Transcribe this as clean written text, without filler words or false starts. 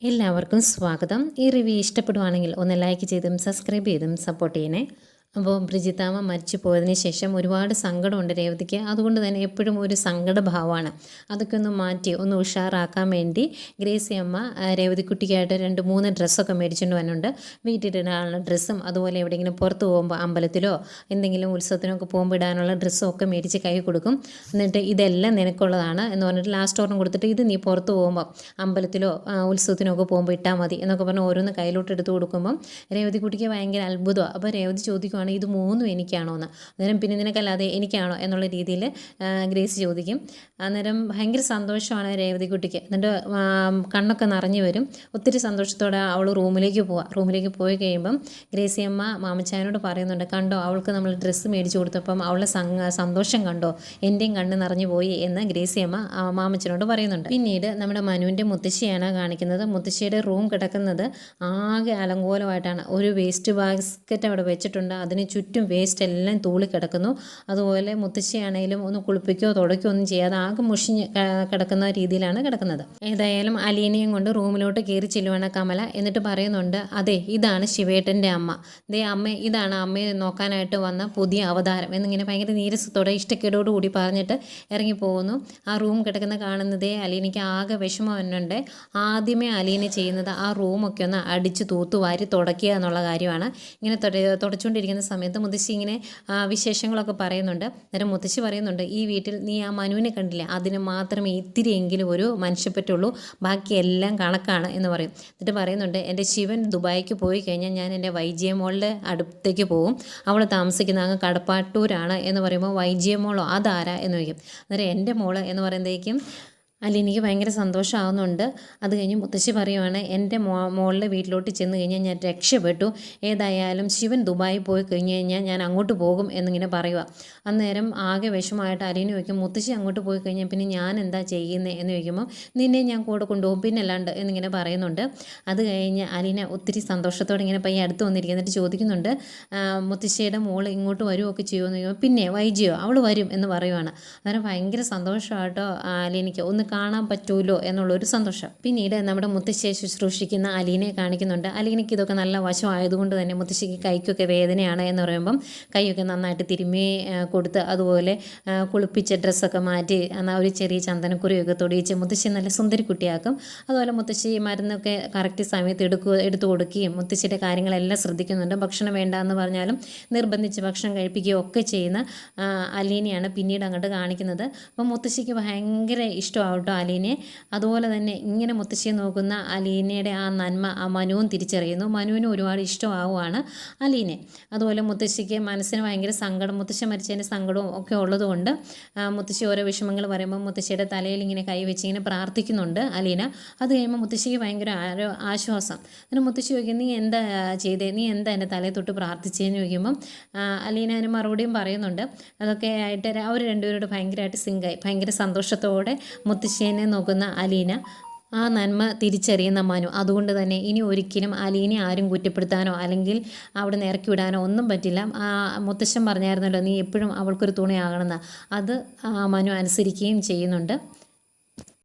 എല്ലാവർക്കും സ്വാഗതം. ഈ റിവ്യൂ ഇഷ്ടപ്പെടുവാണെങ്കിൽ ഒന്ന് ലൈക്ക് ചെയ്തും സബ്സ്ക്രൈബ് ചെയ്തും സപ്പോർട്ട് ചെയ്യണേ. അപ്പോൾ ബ്രിജിത്താമ്മ മരിച്ചു പോയതിന് ശേഷം ഒരുപാട് സങ്കടമുണ്ട് രേവതിക്ക്. അതുകൊണ്ട് തന്നെ എപ്പോഴും ഒരു സങ്കടഭാവമാണ്. അതൊക്കെ ഒന്ന് മാറ്റി ഒന്ന് ഉഷാറാക്കാൻ വേണ്ടി ഗ്രേസി അമ്മ രേവതിക്കുട്ടിക്കായിട്ട് 2-3 ഡ്രസ്സൊക്കെ മേടിച്ചുകൊണ്ട് വന്നുണ്ട്. വീട്ടിലിടാനുള്ള ഡ്രസ്സും അതുപോലെ എവിടെയെങ്കിലും പുറത്ത് പോകുമ്പോൾ അമ്പലത്തിലോ എന്തെങ്കിലും ഉത്സവത്തിനൊക്കെ പോകുമ്പോൾ ഇടാനുള്ള ഡ്രസ്സും ഒക്കെ മേടിച്ച് കൈ കൊടുക്കും. എന്നിട്ട് ഇതെല്ലാം നിനക്കുള്ളതാണ് എന്ന് പറഞ്ഞിട്ട് ലാസ്റ്റ് ഓർമ്മ കൊടുത്തിട്ട് ഇത് നീ പുറത്ത് പോകുമ്പോൾ അമ്പലത്തിലോ ഉത്സവത്തിനൊക്കെ പോകുമ്പോൾ ഇട്ടാൽ മതി എന്നൊക്കെ പറഞ്ഞ് ഓരോന്ന് കയ്യിലോട്ട് എടുത്ത് കൊടുക്കുമ്പം രേവതിക്കുട്ടിക്ക് ഭയങ്കര അത്ഭുതമാണ്. അപ്പോൾ രേവതി ചോദിക്കും ഇത് 3 എനിക്കാണോ എന്ന്. അന്നേരം പിന്നെ നിനക്കല്ലാതെ എനിക്കാണോ എന്നുള്ള രീതിയിൽ ഗ്രേസ് ചോദിക്കും. അന്നേരം ഭയങ്കര സന്തോഷമാണ് രേവതിക്കുട്ടിക്ക്. എന്നിട്ട് കണ്ണൊക്കെ നിറഞ്ഞു വരും. ഒത്തിരി സന്തോഷത്തോടെ അവൾ റൂമിലേക്ക് പോയി കഴിയുമ്പം ഗ്രേസി അമ്മ മാമച്ചായനോട് പറയുന്നുണ്ട്, കണ്ടോ അവൾക്ക് നമ്മൾ ഡ്രസ്സ് മേടിച്ച് കൊടുത്തപ്പം അവളുടെ സന്തോഷം കണ്ടോ, എൻ്റെയും കണ്ണ് നിറഞ്ഞു പോയി എന്ന് ഗ്രേസി അമ്മ മാമച്ചനോട് പറയുന്നുണ്ട്. പിന്നീട് നമ്മുടെ മനുവിൻ്റെ മുത്തശ്ശിയാണ് കാണിക്കുന്നത്. മുത്തശ്ശിയുടെ റൂം കിടക്കുന്നത് ആകെ അലങ്കോലമായിട്ടാണ്. ഒരു വേസ്റ്റ് ബാസ്ക്കറ്റ് അവിടെ വെച്ചിട്ടുണ്ട്, അതിന് ചുറ്റും വേസ്റ്റ് എല്ലാം തൂളി കിടക്കുന്നു. അതുപോലെ മുത്തശ്ശിയാണെങ്കിലും ഒന്ന് കുളിപ്പിക്കുകയോ തുടയ്ക്കുകയോ ഒന്നും ചെയ്യാതെ ആകെ മുഷിഞ്ഞ് കിടക്കുന്ന രീതിയിലാണ് കിടക്കുന്നത്. ഏതായാലും അലീനയും കൊണ്ട് റൂമിലോട്ട് കയറി ചെല്ലുവാണ് കമല. എന്നിട്ട് പറയുന്നുണ്ട്, അതെ ഇതാണ് ശിവേട്ടൻ്റെ അമ്മ, ഇതാണ് അമ്മയെ നോക്കാനായിട്ട് വന്ന പുതിയ അവതാരം എന്നിങ്ങനെ ഭയങ്കര നീരസത്തോടെ ഇഷ്ടക്കേടോടുകൂടി പറഞ്ഞിട്ട് ഇറങ്ങിപ്പോകുന്നു. ആ റൂം കിടക്കുന്ന കാണുന്നതേ അലീനയ്ക്ക് ആകെ വിഷമം വന്നുണ്ട്. ആദ്യമേ അലീന ചെയ്യുന്നത് ആ റൂമൊക്കെ ഒന്ന് അടിച്ച് തൂത്തുവാരി തുടയ്ക്കുക എന്നുള്ള കാര്യമാണ്. ഇങ്ങനെ തുടച്ചുകൊണ്ടിരിക്കുന്ന സമയത്ത് മുത്തശ്ശി ഇങ്ങനെ വിശേഷങ്ങളൊക്കെ പറയുന്നുണ്ട്. അന്നേരം മുത്തശ്ശി പറയുന്നുണ്ട്, ഈ വീട്ടിൽ നീ ആ മനുവിനെ കണ്ടില്ലേ, അതിന് മാത്രമേ ഇത്തിരിയെങ്കിലും ഒരു മനുഷ്യപ്പറ്റുള്ളൂ, ബാക്കിയെല്ലാം കണക്കാണ് എന്ന് പറയും. എന്നിട്ട് പറയുന്നുണ്ട്, എൻ്റെ ശിവൻ ദുബായിക്ക് പോയി കഴിഞ്ഞാൽ ഞാൻ എൻ്റെ വൈജിയ മോളുടെ അടുത്തേക്ക് പോകും, അവൾ താമസിക്കുന്ന അങ്ങ് കടപ്പാട്ടൂരാണ് എന്ന് പറയുമ്പോൾ വൈജിയ മോളോ അതാരാ എന്ന് ചോദിക്കും. അന്നേരം എൻ്റെ മോള് എന്ന് പറയുമ്പോഴേക്കും അലീനയ്ക്ക് ഭയങ്കര സന്തോഷമാകുന്നുണ്ട്. അത് കഴിഞ്ഞ് മുത്തശ്ശി പറയുവാണ്, എൻ്റെ മോളുടെ വീട്ടിലോട്ട് ചെന്ന് കഴിഞ്ഞാൽ ഞാൻ രക്ഷപ്പെട്ടു, ഏതായാലും ശിവൻ ദുബായി പോയി കഴിഞ്ഞ് കഴിഞ്ഞാൽ ഞാൻ അങ്ങോട്ട് പോകും എന്നിങ്ങനെ പറയുക. അന്നേരം ആകെ വിഷമമായിട്ട് അലീന ചോദിക്കും, മുത്തശ്ശി അങ്ങോട്ട് പോയി കഴിഞ്ഞാൽ പിന്നെ ഞാൻ എന്താ ചെയ്യുന്നത് എന്ന് ചോദിക്കുമ്പോൾ നിന്നെ ഞാൻ കൂടെ കൊണ്ടുപോകും പിന്നല്ലാണ്ട് എന്നിങ്ങനെ പറയുന്നുണ്ട്. അത് കഴിഞ്ഞ് അലീന ഒത്തിരി സന്തോഷത്തോടെ ഇങ്ങനെ പയ്യെ അടുത്ത് വന്നിരിക്കുന്നിട്ട് ചോദിക്കുന്നുണ്ട്, മുത്തശ്ശിയുടെ മോൾ ഇങ്ങോട്ട് വരുമൊക്കെ ചെയ്യുമെന്ന് ചോദിക്കുമ്പോൾ പിന്നെ വൈജിയോ അവൾ വരും എന്ന് പറയുവാണ്. അന്നേരം ഭയങ്കര സന്തോഷമായിട്ടോ അലീനയ്ക്ക് ഒന്ന് കാണാൻ പറ്റുമല്ലോ എന്നുള്ളൊരു സന്തോഷം. പിന്നീട് നമ്മുടെ മുത്തശ്ശിയെ ശുശ്രൂഷിക്കുന്ന അലീനയെ കാണിക്കുന്നുണ്ട്. അലീനയ്ക്ക് ഇതൊക്കെ നല്ല വശമായതുകൊണ്ട് തന്നെ മുത്തശ്ശിക്ക് കൈക്കൊക്കെ വേദനയാണ് എന്ന് പറയുമ്പം കൈയൊക്കെ നന്നായിട്ട് തിരുമ്മി കൊടുത്ത് അതുപോലെ കുളിപ്പിച്ച ഡ്രസ്സൊക്കെ മാറ്റി എന്നാൽ ഒരു ചെറിയ ചന്ദനക്കുറിയൊക്കെ തൊടിയിച്ച് മുത്തശ്ശി നല്ല സുന്ദരി കുട്ടിയാക്കും. അതുപോലെ മുത്തശ്ശി മരുന്നൊക്കെ കറക്റ്റ് സമയത്ത് എടുത്തു കൊടുക്കുകയും മുത്തശ്ശിയുടെ കാര്യങ്ങളെല്ലാം ശ്രദ്ധിക്കുന്നുണ്ട്. ഭക്ഷണം വേണ്ട എന്ന് പറഞ്ഞാലും നിർബന്ധിച്ച് ഭക്ഷണം കഴിപ്പിക്കുകയും ഒക്കെ ചെയ്യുന്ന അലീനയാണ് പിന്നീട് അങ്ങോട്ട് കാണിക്കുന്നത്. അപ്പം മുത്തശ്ശിക്ക് ഭയങ്കര ഇഷ്ടമാവട്ടോ അലീനയെ. അതുപോലെ തന്നെ ഇങ്ങനെ മുത്തശ്ശിയെ നോക്കുന്ന അലീനയുടെ ആ നന്മ ആ മനുവും തിരിച്ചറിയുന്നു. മനുവിന് ഒരുപാട് ഇഷ്ടമാവുകയാണ് അലീനെ. അതുപോലെ മുത്തശ്ശിക്ക് മനസ്സിന് ഭയങ്കര സങ്കടം, മുത്തശ്ശി മരിച്ചതിൻ്റെ സങ്കടവും ഒക്കെ ഉള്ളതുകൊണ്ട് മുത്തശ്ശി ഓരോ വിഷമങ്ങൾ പറയുമ്പോൾ മുത്തശ്ശിയുടെ തലയിൽ ഇങ്ങനെ കൈവച്ച് ഇങ്ങനെ പ്രാർത്ഥിക്കുന്നുണ്ട് അലീന. അത് കഴിയുമ്പോൾ മുത്തശ്ശിക്ക് ഭയങ്കര ആശ്വാസം. അങ്ങനെ മുത്തശ്ശി ചോദിക്കും, നീ എന്താ ചെയ്തേ, നീ എന്താ എൻ്റെ തലയിൽ തൊട്ട് പ്രാർത്ഥിച്ചതെന്ന് ചോദിക്കുമ്പം അലീന അതിന് മറുപടിയും പറയുന്നുണ്ട്. അതൊക്കെ ആയിട്ട് അവർ രണ്ടുപേരോട് ഭയങ്കരമായിട്ട് സിങ്കായി ഭയങ്കര സന്തോഷത്തോടെ മുത്തശ്ശിയെ നോക്കുന്ന അലീന, ആ നന്മ തിരിച്ചറിയുന്ന മനു. അതുകൊണ്ട് തന്നെ ഇനി ഒരിക്കലും അലീനെ ആരും കുറ്റപ്പെടുത്താനോ അല്ലെങ്കിൽ അവിടെ നിന്ന് ഇറക്കി വിടാനോ ഒന്നും പറ്റില്ല. മുത്തശ്ശൻ പറഞ്ഞായിരുന്നല്ലോ നീ എപ്പോഴും അവൾക്കൊരു തുണയാകണമെന്ന്, അത് മനു അനുസരിക്കുകയും ചെയ്യുന്നുണ്ട്.